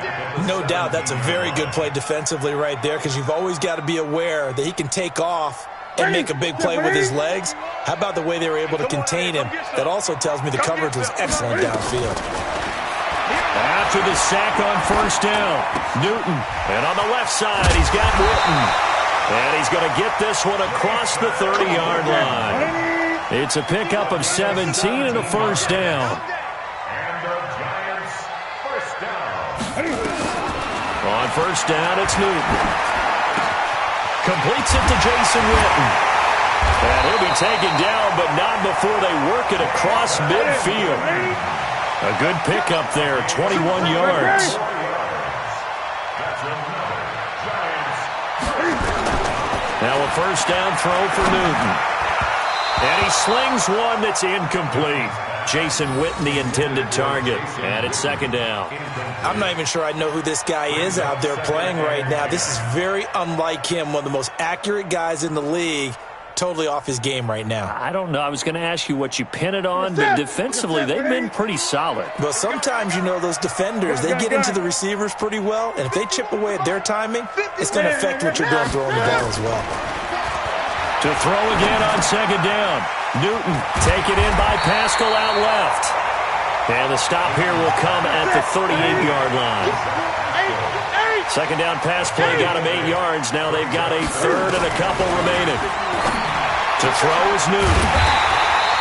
E: No doubt that's a very good play defensively right there, because you've always got to be aware that he can take off and make a big play with his legs. How about the way they were able to contain him? That also tells me the coverage was excellent downfield.
A: After the sack on first down, Newton. And on the left side, he's got Witten. And he's going to get this one across the 30-yard line. It's a pickup of 17 and a first down.
F: And the Giants first down.
A: On first down, it's Newton. Completes it to Jason Witten. And he'll be taken down, but not before they work it across midfield. A good pickup there, 21 yards. Now a first down throw for Newton. And he slings one that's incomplete. Jason Witten, the intended target. And it's second down.
E: I'm not even sure I know who this guy is out there playing right now. This is very unlike him, one of the most accurate guys in the league. Totally off his game right now.
A: I don't know. I was going to ask you what you pin it on, but defensively, they've been pretty solid.
E: But sometimes, you know, those defenders, they get into the receivers pretty well, and if they chip away at their timing, it's going to affect what you're doing throwing the ball as well.
A: To throw again on second down. Newton taken in by Pascal out left. And the stop here will come at the 38-yard line. Second down pass play got him 8 yards. Now they've got a third and a couple remaining. To throw is Newton.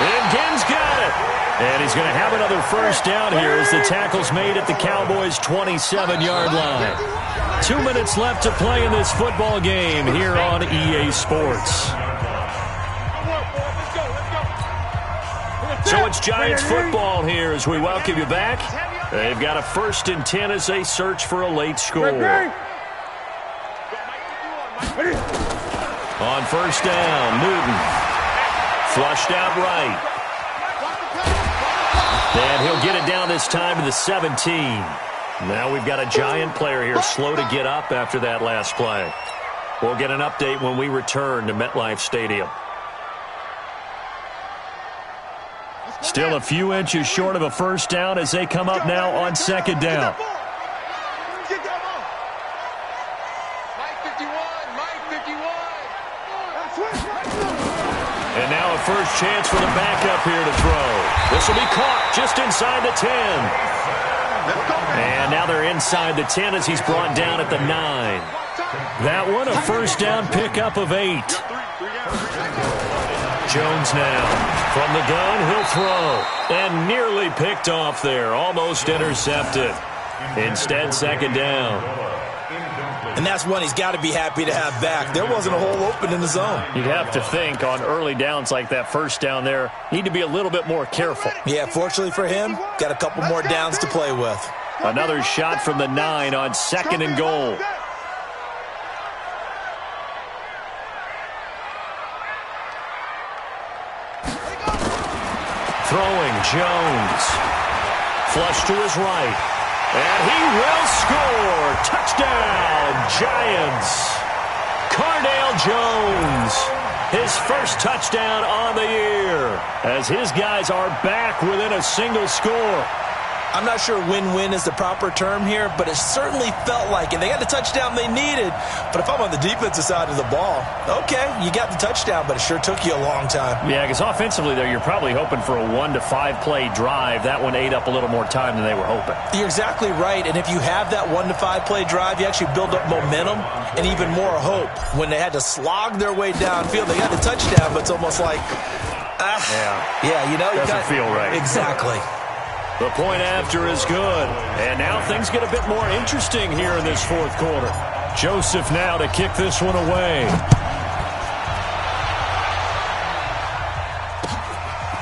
A: And Ginn's got it. And he's going to have another first down here as the tackle's made at the Cowboys' 27-yard line. 2 minutes left to play in this football game here on EA Sports. So it's Giants football here as we welcome you back. They've got a 1st and 10 as they search for a late score. On first down, Newton. Flushed out right. And he'll get it down this time to the 17. Now we've got a Giant player here slow to get up after that last play. We'll get an update when we return to MetLife Stadium. Still a few inches short of a first down as they come up now on second down. And now a first chance for the backup here to throw. This will be caught just inside the 10. And now they're inside the 10 as he's brought down at the 9. That one a first down pickup of 8. Jones now. From the gun, he'll throw. And nearly picked off there. Almost intercepted. Instead, second down.
E: And that's one he's got to be happy to have back. There wasn't a hole open in the zone.
A: You'd have to think on early downs like that first down there, need to be a little bit more careful.
E: Yeah, fortunately for him, got a couple more downs to play with.
A: Another shot from the 9 on second and goal. Throwing, Jones. Flush to his right. And he will score. Touchdown, Giants. Cardale Jones. His first touchdown on the year. As his guys are back within a single score.
E: I'm not sure win-win is the proper term here, but it certainly felt like it. They got the touchdown they needed, but if I'm on the defensive side of the ball, okay, you got the touchdown, but it sure took you a long time.
A: Yeah, because offensively there, you're probably hoping for a 1 to 5 play drive. That one ate up a little more time than they were hoping.
E: You're exactly right, and if you have that 1 to 5 play drive, you actually build up momentum and even more hope. When they had to slog their way downfield, they got the touchdown, but it's almost like, yeah, you know,
A: doesn't feel right.
E: Exactly.
A: The point after is good. And now things get a bit more interesting here in this fourth quarter. Joseph now to kick this one away.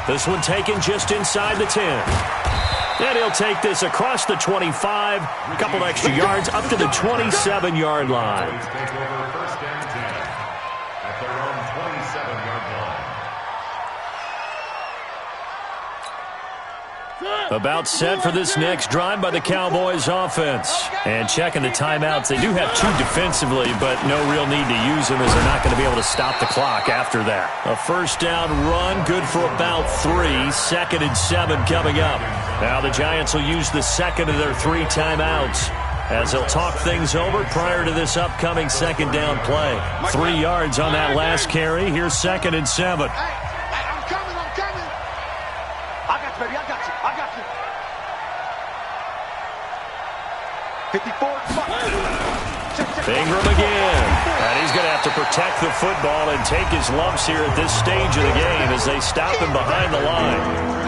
A: This one taken just inside the 10. And he'll take this across the 25, a couple extra yards up to the 27-yard line.
F: Take over first and 10 at their own 27-yard line.
A: About set for this next drive by the Cowboys offense. And checking the timeouts. They do have 2 defensively, but no real need to use them as they're not going to be able to stop the clock after that. A first down run, good for about 3. 2nd and 7 coming up. Now the Giants will use the second of their 3 timeouts as they'll talk things over prior to this upcoming second down play. 3 yards on that last carry. Here's 2nd and 7. Ingram again. And he's going to have to protect the football and take his lumps here at this stage of the game as they stop him behind the line.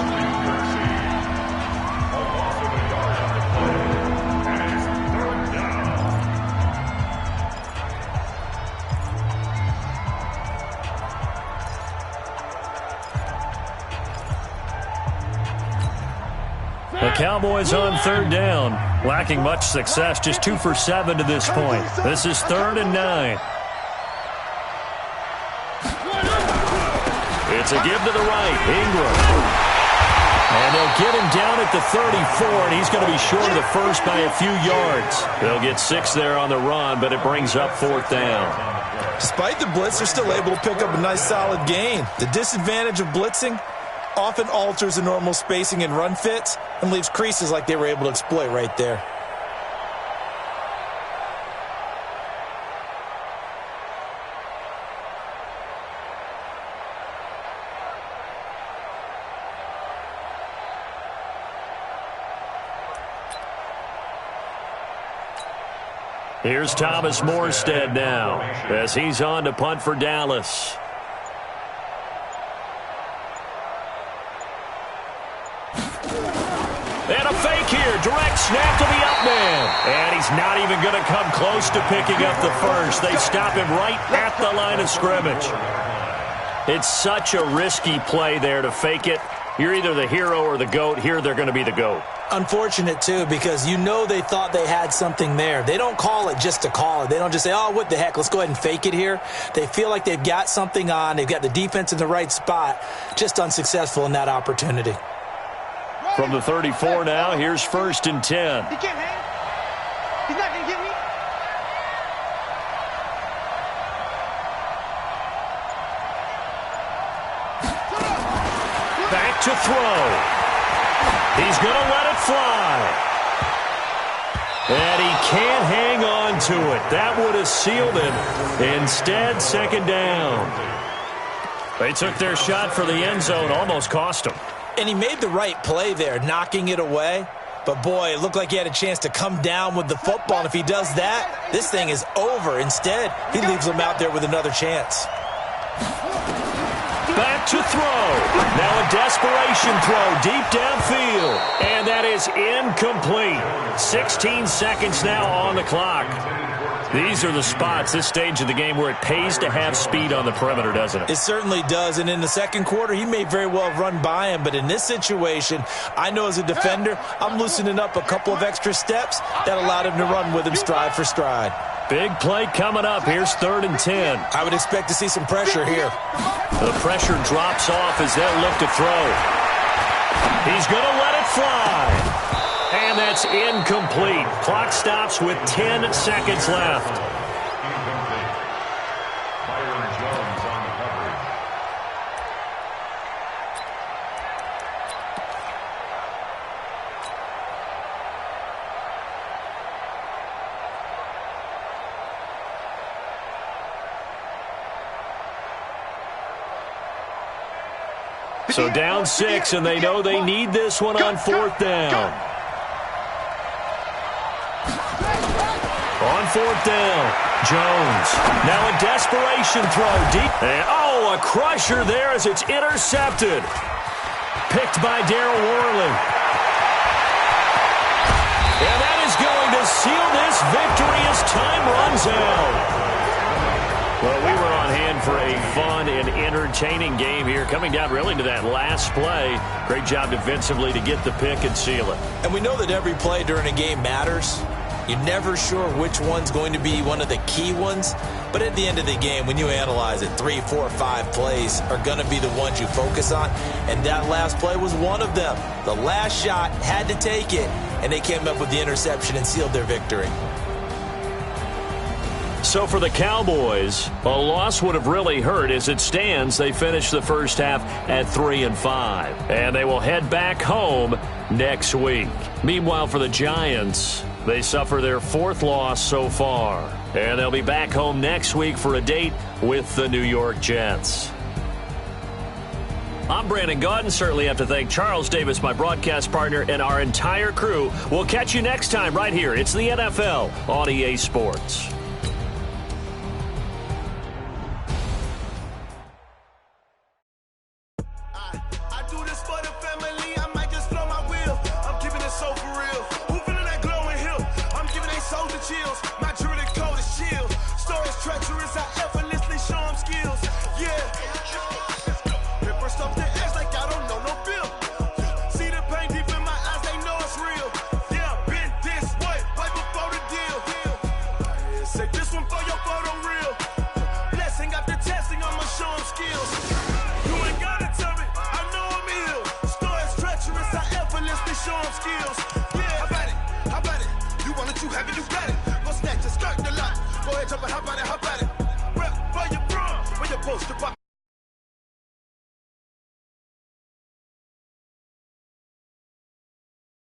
A: The Cowboys on third down, lacking much success, just 2 for 7 to this point. This is 3rd and 9. It's a give to the right. Ingram. And they'll get him down at the 34, and he's going to be short of the first by a few yards. They'll get 6 there on the run, but it brings up 4th down.
E: Despite the blitz, they're still able to pick up a nice solid gain. The disadvantage of blitzing often alters the normal spacing and run fits and leaves creases like they were able to exploit right there.
A: Here's Thomas Morstead now as he's on to punt for Dallas. And a fake here. Direct snap to the up man. And he's not even going to come close to picking up the first. They stop him right at the line of scrimmage. It's such a risky play there to fake it. You're either the hero or the GOAT. Here they're going to be the GOAT.
E: Unfortunate, too, because you know they thought they had something there. They don't call it just to call it. They don't just say, oh, what the heck, let's go ahead and fake it here. They feel like they've got something on. They've got the defense in the right spot. Just unsuccessful in that opportunity.
A: From the 34 now, here's 1st and 10.
D: He can't hang. He's not going to get me.
A: Back to throw. He's going to let it fly. And he can't hang on to it. That would have sealed it. Instead, 2nd down. They took their shot for the end zone, almost cost them.
E: And he made the right play there, knocking it away. But, boy, it looked like he had a chance to come down with the football. And if he does that, this thing is over. Instead, he leaves him out there with another chance.
A: Back to throw. Now a desperation throw deep downfield. And that is incomplete. 16 seconds now on the clock. These are the spots, this stage of the game, where it pays to have speed on the perimeter, doesn't it?
E: It certainly does. And in the second quarter, he may very well run by him. But in this situation, I know as a defender, I'm loosening up a couple of extra steps that allowed him to run with him stride for stride.
A: Big play coming up. Here's 3rd and 10.
E: I would expect to see some pressure here.
A: The pressure drops off as they'll look to throw. He's going to let it fly. And that's incomplete. Clock stops with 10 seconds left. So down 6, and they know they need this one on 4th down. On 4th down, Jones. Now a desperation throw deep. And, oh, a crusher there as it's intercepted. Picked by Darryl Worley. And that is going to seal this victory as time runs out. Well, we were on hand for a fun and entertaining game here, coming down really to that last play. Great job defensively to get the pick and seal it.
E: And we know that every play during a game matters. You're never sure which one's going to be one of the key ones. But at the end of the game, when you analyze it, 3, 4, 5 plays are going to be the ones you focus on. And that last play was one of them. The last shot had to take it, and they came up with the interception and sealed their victory.
A: So for the Cowboys, a loss would have really hurt. As it stands, they finished the first half at 3-5. And they will head back home next week. Meanwhile, for the Giants, they suffer their 4th loss so far. And they'll be back home next week for a date with the New York Jets. I'm Brandon Gaudin. Certainly have to thank Charles Davis, my broadcast partner, and our entire crew. We'll catch you next time right here. It's the NFL on EA Sports.
G: Have you got it? Go snatch a skirt the lot. Go ahead, jump and hop out it, hop out it. Rep where you from? Where you supposed to pop?